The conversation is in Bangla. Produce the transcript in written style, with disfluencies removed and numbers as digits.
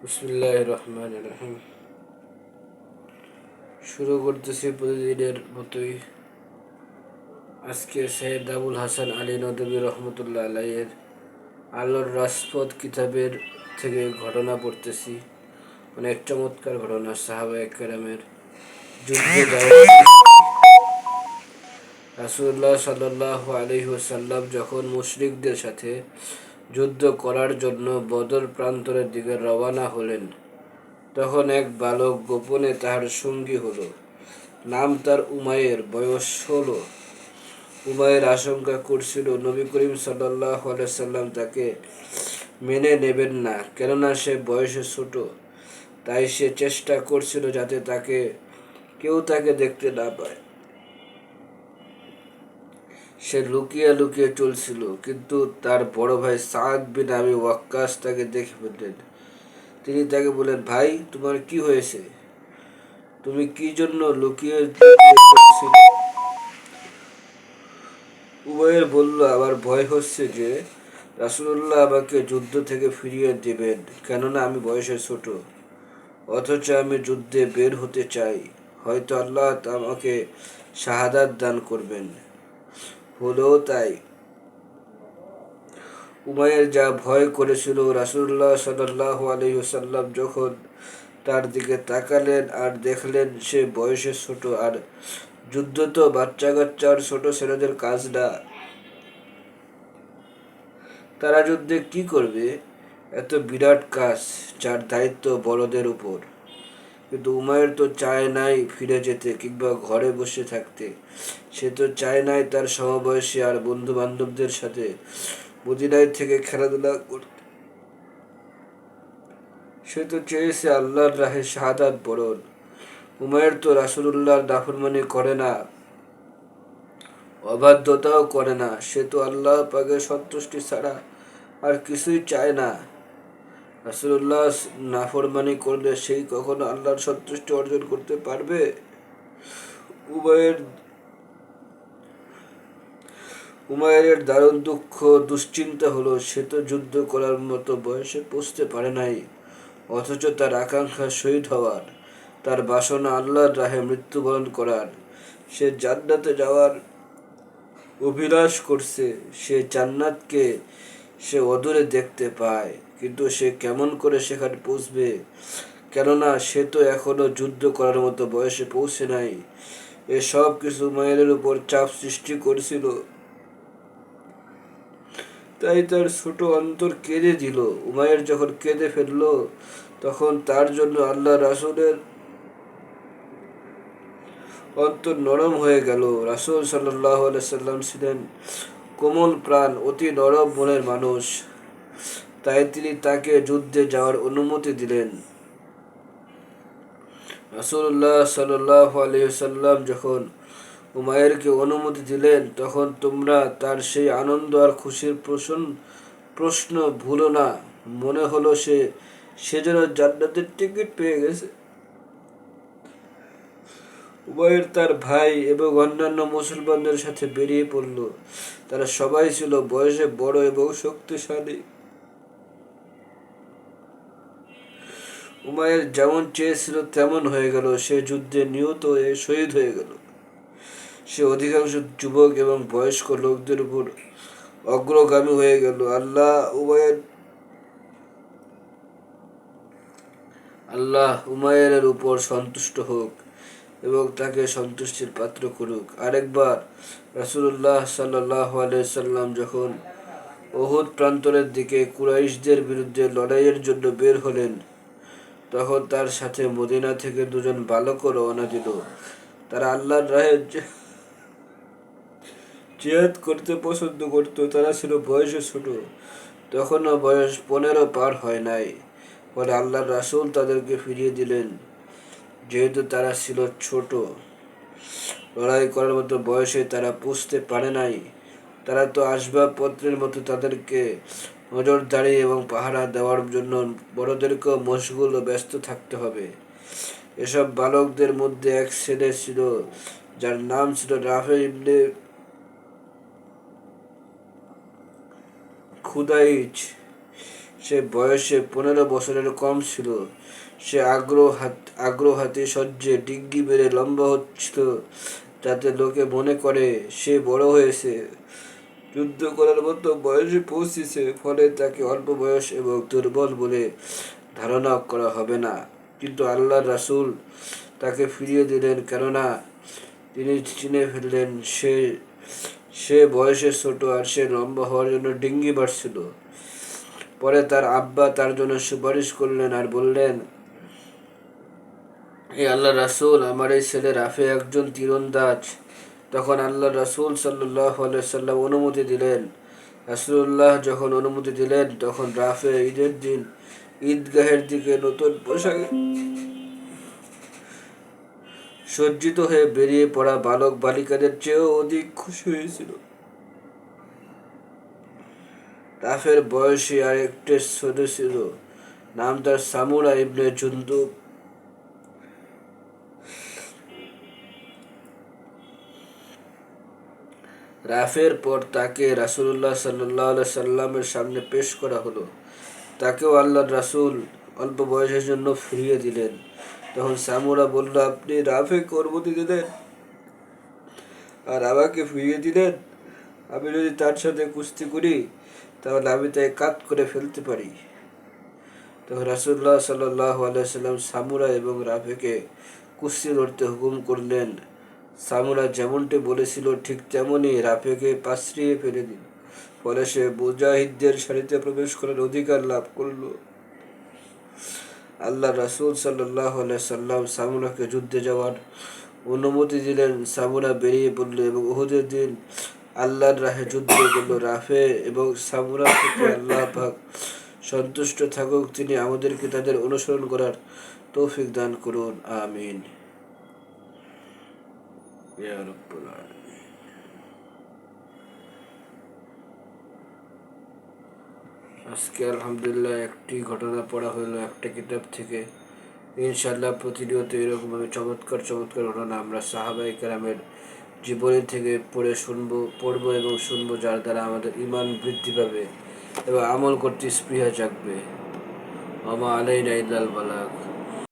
বিসমিল্লাহির রহমানির রহিম। শুরু করতেছি প্রতিদিনের মতোই। আজকে সৈয়দ আবুল হাসান আলী নদভী রহমতুল্লাহ আলাইয়ের আল্লাহর রাজপথ কিতাবের থেকে ঘটনা পড়তেছি। অনেক চমৎকার ঘটনা। সাহাবায়ে কেরামের যুদ্ধে যাওয়া। রাসূলুল্লাহ সাল্লাল্লাহু আলাইহি ওয়াসাল্লাম যখন মুশরিকদের সাথে যুদ্ধ করার জন্য বদর প্রান্তরের দিকে রওনা হলেন, তখন এক বালক গোপনে তাহার সঙ্গী হলো। নাম তার উমাইর, বয়স 16। উমাইর আশঙ্কা করছিল নবী করিম সাল্লাল্লাহু আলাইহি সাল্লাম তাকে মেনে নেবেন না, কেননা সে বয়সে ছোট। তাই সে চেষ্টা করছিল যাতে কেউ তাকে দেখতে না পায়। সে লুকিয়ে লুকিয়ে চলছিল, কিন্তু তার বড় ভাই সাদ বিন আবি ওয়াক্কাস তাকে দেখে ফেললেন। তিনি তাকে বললেন, ভাই, তোমার কি হয়েছে? তুমি কি জন্য লুকিয়ে লুকিয়ে চলছিলে? উমাইর বলল, আমার ভয় হচ্ছে যে রাসূলুল্লাহ আমাকে যুদ্ধ থেকে ফিরিয়ে দেবেন, কেননা আমি বয়সে ছোট, অথচ আমি যুদ্ধে বের হতে চাই। হয়তো আল্লাহ আমাকে শাহাদাত দান করবেন। হলেও তাই। উমাইর যা ভয় করেছিল, রাসূলুল্লাহ সাল্লাল্লাহু আলাইহি ওয়াসাল্লাম যখন তার দিকে তাকালেন আর দেখলেন সে বয়সে ছোট, আর যুদ্ধ তো বাচ্চা কাচ্চা আর ছোট ছেলেদের কাজ না, তারা যুদ্ধে কি করবে? এত বিরাট কাজ, যার দায়িত্ব বড়দের উপর। কিন্তু উমাইর তো চায় নাই ফিরে যেতে কিংবা ঘরে বসে থাকতে। সে তো চায় নাই তার সমবয়সী আর বন্ধু বান্ধবদের সাথে মদিনায় থেকে খেলাধুলা করতে। সে তো চেয়েছে আল্লাহর রাহে শাহাদাত বরণ। উমাইর তো রাসূলুল্লাহর নাফরমানি করে না, অবাধ্যতাও করে না। সে তো আল্লাহ পাকের সন্তুষ্টি ছাড়া আর কিছুই চায় না। রাসূলুল্লাহ নাফরমানি করলে সেই কখনো আল্লাহর সন্তুষ্টি অর্জন করতে পারবে? উমাইর উমাইরের দারুণ দুঃখ দুশ্চিন্তা হলো, সে তো যুদ্ধ করার মতো বয়সে পৌঁছতে পারে নাই, অথচ তার আকাঙ্ক্ষা শহীদ হওয়ার, তার বাসনা আল্লাহর রাহে মৃত্যুবরণ করার। সে জান্নাতে যাওয়ার অভিলাষ করছে। সে জান্নাতকে সে অদূরে দেখতে পায়, কিন্তু সে কেমন করে সেখানে পৌঁছবে? কেননা সে তো এখনো যুদ্ধ করার মতো বয়সে পৌঁছে নাই। এসব কিছু উমাইরের উপর চাপ সৃষ্টি করেছিল। তাই তার ছোট অন্তর কেঁদে দিল। উমাইর যখন কেঁদে ফেলল, তখন তার জন্য আল্লাহ রাসূলের অন্তর নরম হয়ে গেল। রাসূল সাল্লাল্লাহু আলাইহি সাল্লাম ছিলেন কোমল প্রাণ, অতি নরম মনের মানুষ। তাই তিনি তাকে যুদ্ধে যাওয়ার অনুমতি দিলেন। রাসূলুল্লাহ সাল্লাল্লাহু আলাইহি সাল্লাম যখন উমাইরকে অনুমতি দিলেন, তখন তোমরা তার সেই আনন্দ আর খুশির প্রশ্ন ভুলো না। মনে হলো সে যেন জান্নাতের টিকিট পেয়ে গেছে। উমাইর তার ভাই এবং অন্যান্য মুসলমানদের সাথে বেরিয়ে পড়ল। তারা সবাই ছিল বয়সে বড় এবং শক্তিশালী। উমাইর যেমন চেয়েছিল তেমন হয়ে গেল। সে যুদ্ধে নিহত হয়ে শহীদ হয়ে গেল। সে অধিকাংশ যুবক এবং বয়স্ক লোকদের উপর অগ্রগামী হয়ে গেল। আল্লাহ উমাইরের উপর সন্তুষ্ট হোক এবং তাকে সন্তুষ্টির পাত্র করুক। আরেকবার রাসূলুল্লাহ সাল্লাল্লাহু আলাইহি সাল্লাম যখন উহুদ প্রান্তরের দিকে কুরাইশদের বিরুদ্ধে লড়াইয়ের জন্য বের হলেন, তখন তার সাথে মদিনা থেকে দুজন বালকও রওনা দিল। তারা আল্লাহর রাহে জিহাদ করতে পছন্দ করত। তারা ছিল বয়সে ছোট, তখনও বয়স 15 পার হয় নাই। পরে আল্লাহর রাসূল তাদেরকে ফিরিয়ে দিলেন, যেহেতু তারা ছিল ছোট, লড়াই করার মতো বয়সে তারা পুষতে পারে নাই। তারা তো আসবাবপত্রের মতো, তাদেরকে নজরদারি এবং পাহারা দেওয়ার জন্য বড়দেরকেও মশগুল ও ব্যস্ত থাকতে হবে। এসব বালকদের মধ্যে এক ছেলে ছিল যার নাম ছিল রাফে ইবনে খুদাইচ। সে বয়সে 15 বছরের কম ছিল। সে আগ্রহাতে সহ্যে ডিগ্রি বেড়ে লম্বা হচ্ছিল, যাতে লোকে মনে করে সে বড় হয়েছে, যুদ্ধ করার মতো বয়সে পৌঁছেছে। ফলে তাকে অল্প বয়স এবং দুর্বল বলে ধারণা করা হবে না। কিন্তু আল্লাহর রাসূল তাকে ফিরিয়ে দিলেন, কেননা তিনি চিনে ফেললেন সে বয়সে ছোট আর সে লম্বা হওয়ার জন্য ডিঙ্গি বাড়ছিল। পরে তার আব্বা তার জন্য সুপারিশ করলেন আর বললেন, হে আল্লাহর রাসূল, আমার এই ছেলে রাফে একজন তীরন্দাজ। তখন আল্লাহর রাসূল সাল্লাল্লাহু আলাইহি সাল্লাম অনুমতি দিলেন। রাসূলুল্লাহ যখন অনুমতি দিলেন, তখন রাফে ঈদের দিন ঈদগাহের দিকে নতুন পোশাকে সজ্জিত হয়ে বেরিয়ে পড়া বালক বালিকাদের চেয়েও অধিক খুশি হয়েছিল। রাফের বয়সী আর একটি ছোট ছিল, নাম তার সামুরা ইবনে জুনদুব। রাফের পর তাকে রাসূলুল্লাহ সাল্লাল্লাহু আলাইহি সাল্লামের সামনে পেশ করা হলো। তাকেও আল্লাহর রাসূল অল্প বয়সের জন্য ফিরিয়ে দিলেন। তখন সামুরা বলল, আপনি রাফেকে অনুমতি দিলেন আর আমাকে ফিরিয়ে দিলেন। আমি যদি তার সাথে কুস্তি করি, তাহলে আমি তাকে কাত করে ফেলতে পারি। তখন রাসূলুল্লাহ সাল্লাল্লাহু আলাইহি সাল্লাম সামুরা এবং রাফেকে কুস্তি লড়তে হুকুম করলেন। সামুরা যেমনটি বলেছিল ঠিক তেমনই রাফেকে পাশরিয়ে ফেলে দিল। ফলে সে মুজাহিদদের সারিতে প্রবেশ করার অধিকার লাভ করল। আল্লাহ রাসূল সাল্লাল্লাহু আলাইহি সাল্লাম সামুরাকে যুদ্ধে যাওয়ার অনুমতি দিলেন। সামুরা বেরিয়ে পড়ল এবং উহুদের দিন আল্লাহর রাহে যুদ্ধ করল। রাফে এবং সামুরা থেকে আল্লাহ পাক সন্তুষ্ট থাকুক। তিনি আমাদেরকে তাদের অনুসরণ করার তৌফিক দান করুন। আমিন ইয়া রাব্বুল আলামিন। আজকে আলহামদুলিল্লাহ একটি ঘটনা পড়া হলো একটা কিতাব থেকে। ইনশাআল্লাহ প্রতিনিয়ত এরকমভাবে চমৎকার চমৎকার ঘটনা আমরা সাহাবায়ে কেরামের জীবনী থেকে পড়বো এবং শুনবো, যার দ্বারা আমাদের ঈমান বৃদ্ধি পাবে এবং আমল করতে স্পৃহা জাগবে। ওয়া মা আলাইনা ইল্লাল বালাগ।